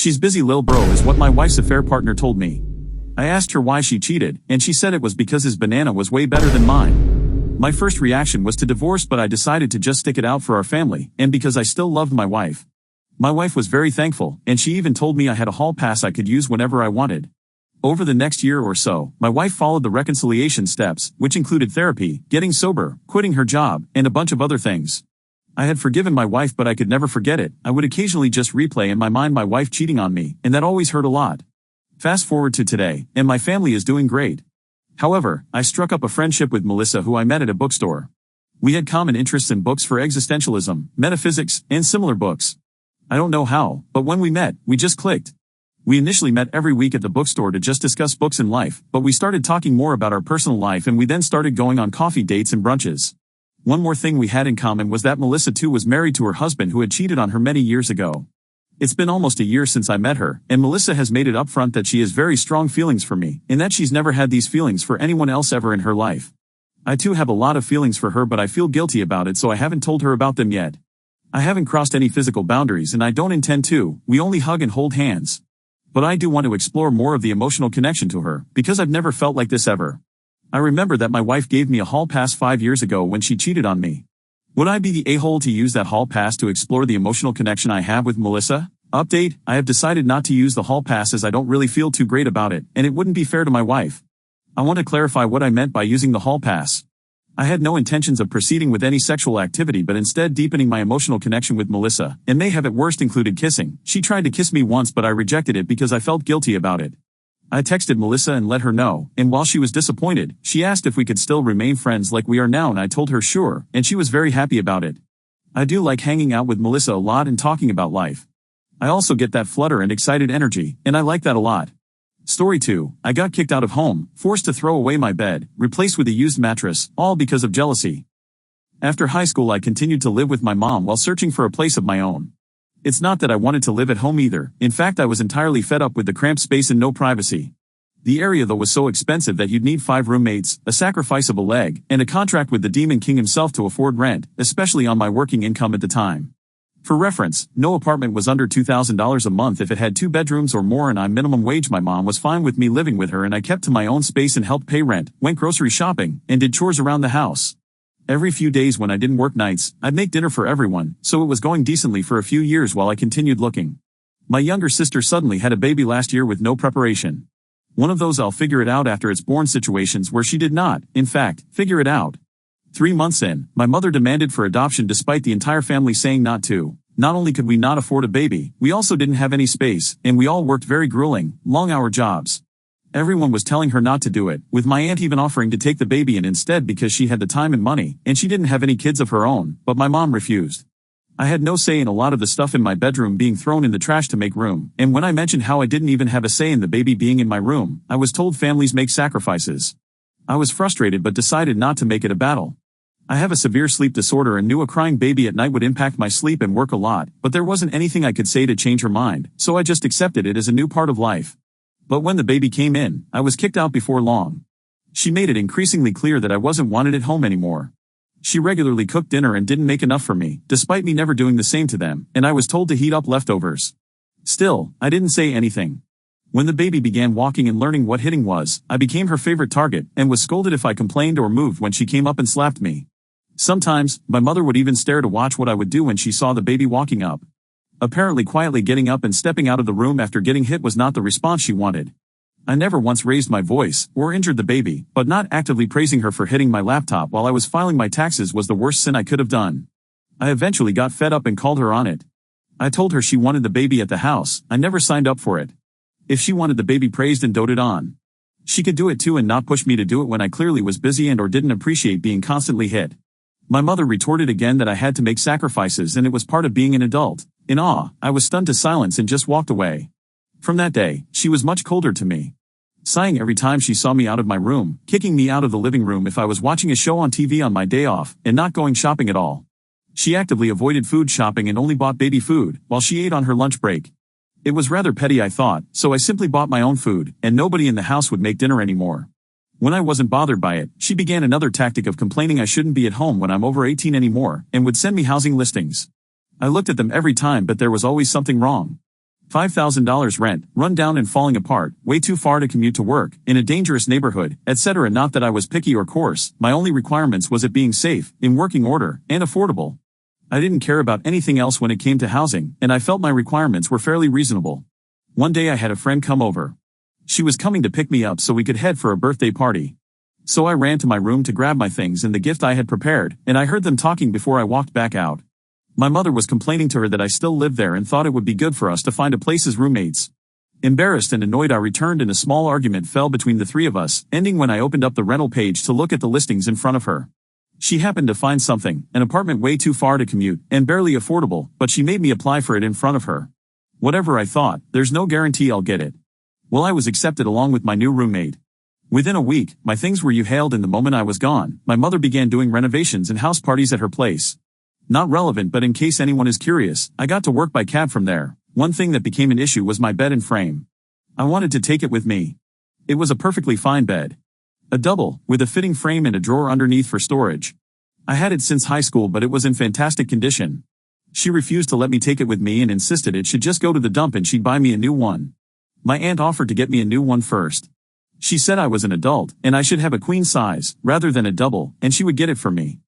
She's busy lil bro is what my wife's affair partner told me. I asked her why she cheated, and she said it was because his banana was way better than mine. My first reaction was to divorce, but I decided to just stick it out for our family, and because I still loved my wife. My wife was very thankful, and she even told me I had a hall pass I could use whenever I wanted. Over the next year or so, my wife followed the reconciliation steps, which included therapy, getting sober, quitting her job, and a bunch of other things. I had forgiven my wife, but I could never forget it. I would occasionally just replay in my mind my wife cheating on me, and that always hurt a lot. Fast forward to today, and my family is doing great. However, I struck up a friendship with Melissa, who I met at a bookstore. We had common interests in books for existentialism, metaphysics, and similar books. I don't know how, but when we met, we just clicked. We initially met every week at the bookstore to just discuss books and life, but we started talking more about our personal life, and we then started going on coffee dates and brunches. One more thing we had in common was that Melissa too was married to her husband, who had cheated on her many years ago. It's been almost a year since I met her, and Melissa has made it upfront that she has very strong feelings for me, and that she's never had these feelings for anyone else ever in her life. I too have a lot of feelings for her, but I feel guilty about it, so I haven't told her about them yet. I haven't crossed any physical boundaries, and I don't intend to. We only hug and hold hands. But I do want to explore more of the emotional connection to her, because I've never felt like this ever. I remember that my wife gave me a hall pass 5 years ago when she cheated on me. Would I be the a-hole to use that hall pass to explore the emotional connection I have with Melissa? Update: I have decided not to use the hall pass as I don't really feel too great about it, and it wouldn't be fair to my wife. I want to clarify what I meant by using the hall pass. I had no intentions of proceeding with any sexual activity, but instead deepening my emotional connection with Melissa, and may have at worst included kissing. She tried to kiss me once, but I rejected it because I felt guilty about it. I texted Melissa and let her know, and while she was disappointed, she asked if we could still remain friends like we are now, and I told her sure, and she was very happy about it. I do like hanging out with Melissa a lot and talking about life. I also get that flutter and excited energy, and I like that a lot. Story 2. I got kicked out of home, forced to throw away my bed, replaced with a used mattress, all because of jealousy. After high school, I continued to live with my mom while searching for a place of my own. It's not that I wanted to live at home either. In fact, I was entirely fed up with the cramped space and no privacy. The area though was so expensive that you'd need 5 roommates, a sacrifice of a leg, and a contract with the Demon King himself to afford rent, especially on my working income at the time. For reference, no apartment was under $2,000 a month if it had 2 bedrooms or more, and I'm minimum wage. My mom was fine with me living with her, and I kept to my own space and helped pay rent, went grocery shopping, and did chores around the house. Every few days when I didn't work nights, I'd make dinner for everyone, so it was going decently for a few years while I continued looking. My younger sister suddenly had a baby last year with no preparation. One of those I'll figure it out after it's born situations where she did not, in fact, figure it out. 3 months in, my mother demanded for adoption despite the entire family saying not to. Not only could we not afford a baby, we also didn't have any space, and we all worked very grueling, long-hour jobs. Everyone was telling her not to do it, with my aunt even offering to take the baby in instead because she had the time and money, and she didn't have any kids of her own, but my mom refused. I had no say in a lot of the stuff in my bedroom being thrown in the trash to make room, and when I mentioned how I didn't even have a say in the baby being in my room, I was told families make sacrifices. I was frustrated but decided not to make it a battle. I have a severe sleep disorder and knew a crying baby at night would impact my sleep and work a lot, but there wasn't anything I could say to change her mind, so I just accepted it as a new part of life. But when the baby came in, I was kicked out before long. She made it increasingly clear that I wasn't wanted at home anymore. She regularly cooked dinner and didn't make enough for me, despite me never doing the same to them, and I was told to heat up leftovers. Still, I didn't say anything. When the baby began walking and learning what hitting was, I became her favorite target, and was scolded if I complained or moved when she came up and slapped me. Sometimes, my mother would even stare to watch what I would do when she saw the baby walking up. Apparently quietly getting up and stepping out of the room after getting hit was not the response she wanted. I never once raised my voice, or injured the baby, but not actively praising her for hitting my laptop while I was filing my taxes was the worst sin I could have done. I eventually got fed up and called her on it. I told her she wanted the baby at the house, I never signed up for it. If she wanted the baby praised and doted on, she could do it too and not push me to do it when I clearly was busy and or didn't appreciate being constantly hit. My mother retorted again that I had to make sacrifices and it was part of being an adult. In awe, I was stunned to silence and just walked away. From that day, she was much colder to me. Sighing every time she saw me out of my room, kicking me out of the living room if I was watching a show on TV on my day off, and not going shopping at all. She actively avoided food shopping and only bought baby food, while she ate on her lunch break. It was rather petty, I thought, so I simply bought my own food, and nobody in the house would make dinner anymore. When I wasn't bothered by it, she began another tactic of complaining I shouldn't be at home when I'm over 18 anymore, and would send me housing listings. I looked at them every time, but there was always something wrong. $5,000 rent, run down and falling apart, way too far to commute to work, in a dangerous neighborhood, etc. Not that I was picky or coarse, my only requirements was it being safe, in working order, and affordable. I didn't care about anything else when it came to housing, and I felt my requirements were fairly reasonable. One day I had a friend come over. She was coming to pick me up so we could head for a birthday party. So I ran to my room to grab my things and the gift I had prepared, and I heard them talking before I walked back out. My mother was complaining to her that I still lived there and thought it would be good for us to find a place as roommates. Embarrassed and annoyed, I returned and a small argument fell between the three of us, ending when I opened up the rental page to look at the listings in front of her. She happened to find something, an apartment way too far to commute, and barely affordable, but she made me apply for it in front of her. Whatever I thought, there's no guarantee I'll get it. Well, I was accepted along with my new roommate. Within a week, my things were U-Hailed, and the moment I was gone, my mother began doing renovations and house parties at her place. Not relevant, but in case anyone is curious, I got to work by cab from there. One thing that became an issue was my bed and frame. I wanted to take it with me. It was a perfectly fine bed. A double, with a fitting frame and a drawer underneath for storage. I had it since high school, but it was in fantastic condition. She refused to let me take it with me and insisted it should just go to the dump and she'd buy me a new one. My aunt offered to get me a new one first. She said I was an adult, and I should have a queen size, rather than a double, and she would get it for me.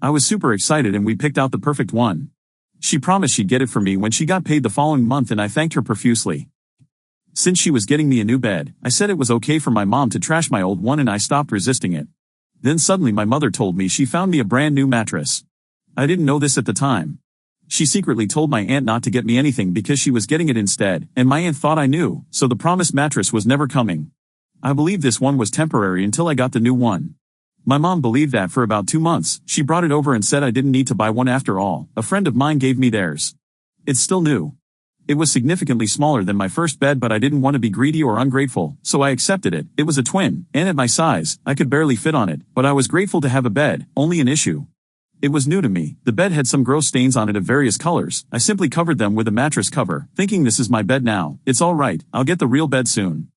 I was super excited and we picked out the perfect one. She promised she'd get it for me when she got paid the following month, and I thanked her profusely. Since she was getting me a new bed, I said it was okay for my mom to trash my old one, and I stopped resisting it. Then suddenly my mother told me she found me a brand new mattress. I didn't know this at the time. She secretly told my aunt not to get me anything because she was getting it instead, and my aunt thought I knew, so the promised mattress was never coming. I believed this one was temporary until I got the new one. My mom believed that for about 2 months. She brought it over and said I didn't need to buy one after all. A friend of mine gave me theirs. It's still new. It was significantly smaller than my first bed, but I didn't want to be greedy or ungrateful, so I accepted it. It was a twin, and at my size, I could barely fit on it, but I was grateful to have a bed. Only an issue. It was new to me. The bed had some gross stains on it of various colors. I simply covered them with a mattress cover, thinking this is my bed now. It's all right, I'll get the real bed soon.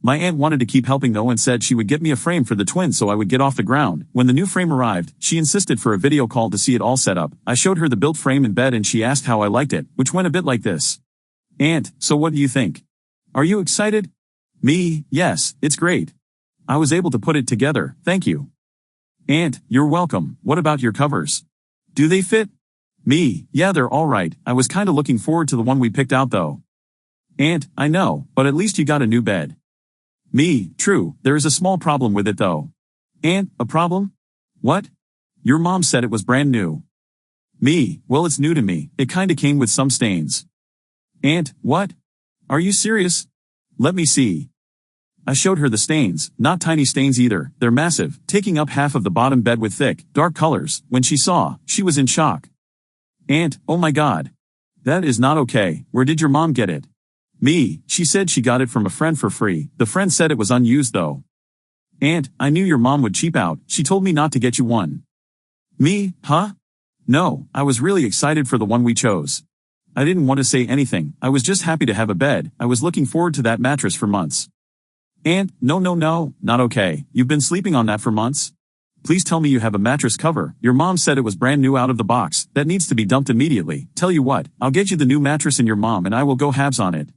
My aunt wanted to keep helping though and said she would get me a frame for the twin so I would get off the ground. When the new frame arrived, she insisted for a video call to see it all set up. I showed her the built frame and bed and she asked how I liked it, which went a bit like this. Aunt, so what do you think? Are you excited? Me, yes, it's great. I was able to put it together, thank you. Aunt, you're welcome. What about your covers? Do they fit? Me, yeah, they're all right. I was kinda looking forward to the one we picked out though. Aunt, I know, but at least you got a new bed. Me, true, there is a small problem with it though. Aunt, a problem? What? Your mom said it was brand new. Me, well, it's new to me. It kinda came with some stains. Aunt, what? Are you serious? Let me see. I showed her the stains, not tiny stains either, they're massive, taking up half of the bottom bed with thick, dark colors. When she saw, she was in shock. Aunt, oh my God. That is not okay. Where did your mom get it? Me, she said she got it from a friend for free. The friend said it was unused though. Aunt, I knew your mom would cheap out. She told me not to get you one. Me, huh? No, I was really excited for the one we chose. I didn't want to say anything. I was just happy to have a bed. I was looking forward to that mattress for months. Aunt, no, not okay. You've been sleeping on that for months? Please tell me you have a mattress cover. Your mom said it was brand new out of the box. That needs to be dumped immediately. Tell you what, I'll get you the new mattress and your mom and I will go halves on it.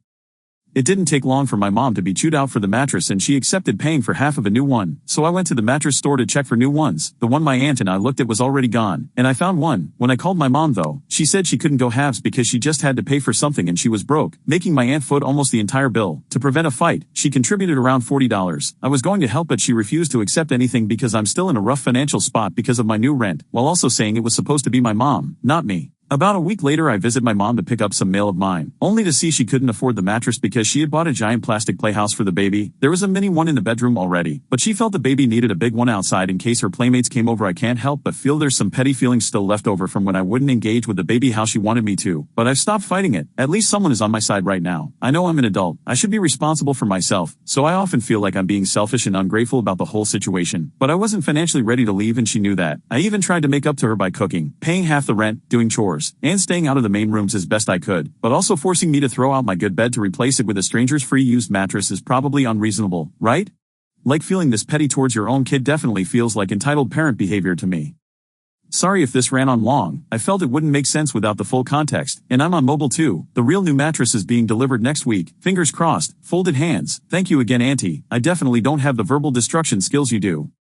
It didn't take long for my mom to be chewed out for the mattress and she accepted paying for half of a new one, so I went to the mattress store to check for new ones. The one my aunt and I looked at was already gone, and I found one. When I called my mom though, she said she couldn't go halves because she just had to pay for something and she was broke, making my aunt foot almost the entire bill. To prevent a fight, she contributed around $40. I was going to help but she refused to accept anything because I'm still in a rough financial spot because of my new rent, while also saying it was supposed to be my mom, not me. About a week later I visit my mom to pick up some mail of mine, only to see she couldn't afford the mattress because she had bought a giant plastic playhouse for the baby. There was a mini one in the bedroom already, but she felt the baby needed a big one outside in case her playmates came over. I can't help but feel there's some petty feelings still left over from when I wouldn't engage with the baby how she wanted me to, but I've stopped fighting it. At least someone is on my side right now. I know I'm an adult. I should be responsible for myself, so I often feel like I'm being selfish and ungrateful about the whole situation, but I wasn't financially ready to leave and she knew that. I even tried to make up to her by cooking, paying half the rent, doing chores, and staying out of the main rooms as best I could, but also forcing me to throw out my good bed to replace it with a stranger's free used mattress is probably unreasonable, right? Like feeling this petty towards your own kid definitely feels like entitled parent behavior to me. Sorry if this ran on long, I felt it wouldn't make sense without the full context, and I'm on mobile too. The real new mattress is being delivered next week, fingers crossed, folded hands. Thank you again auntie, I definitely don't have the verbal destruction skills you do.